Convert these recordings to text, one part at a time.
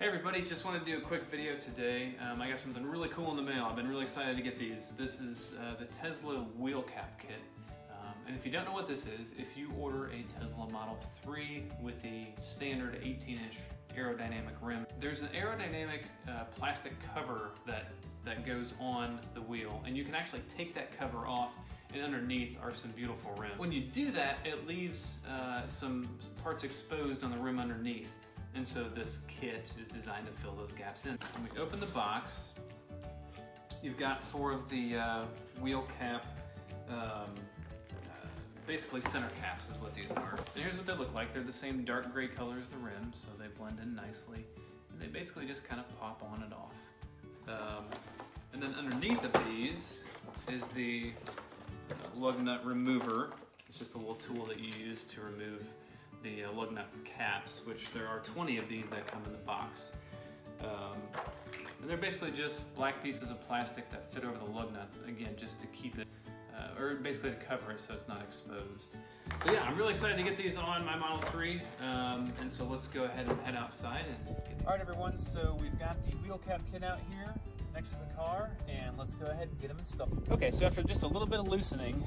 everybody, just wanted to do a quick video today. I got something really cool in the mail. I've been really excited to get these. This is the Tesla wheel cap kit. And if you don't know what this is, if you order a Tesla Model 3 with the standard 18-inch aerodynamic rim, there's an aerodynamic plastic cover that goes on the wheel, and you can actually take that cover off, and underneath are some beautiful rims. When you do that, it leaves some parts exposed on the rim underneath. And so this kit is designed to fill those gaps in. When we open the box, you've got 4 of the wheel cap, basically center caps is what these are. And here's what they look like. They're the same dark gray color as the rim, so they blend in nicely. And they basically just kind of pop on and off. And then underneath of these is the lug nut remover. It's just a little tool that you use to remove the lug nut caps, which there are 20 of these that come in the box. And they're basically just black pieces of plastic that fit over the lug nut, again, just to keep it, or basically to cover it so it's not exposed. So yeah, I'm really excited to get these on my Model 3, and so let's go ahead and head outside and get these. All right, everyone, so we've got the wheel cap kit out here next to the car, and let's go ahead and get them installed. Okay, so after just a little bit of loosening,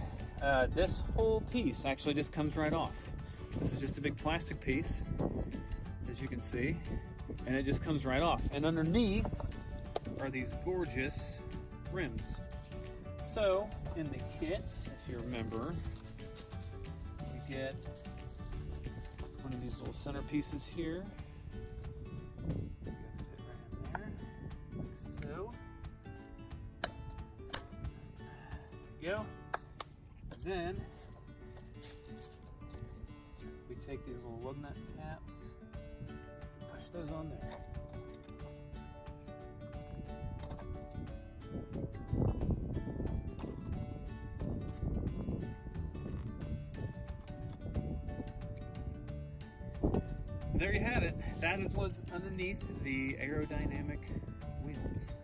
this whole piece actually just comes right off. This is just a big plastic piece, as you can see, and it just comes right off. And underneath are these gorgeous rims. So, in the kit, if you remember, you get one of these little center pieces here. Fit right in there, like so. There you go. And then we take these little lug nut caps, push those on there. There you have it. That is what's underneath the aerodynamic wheels.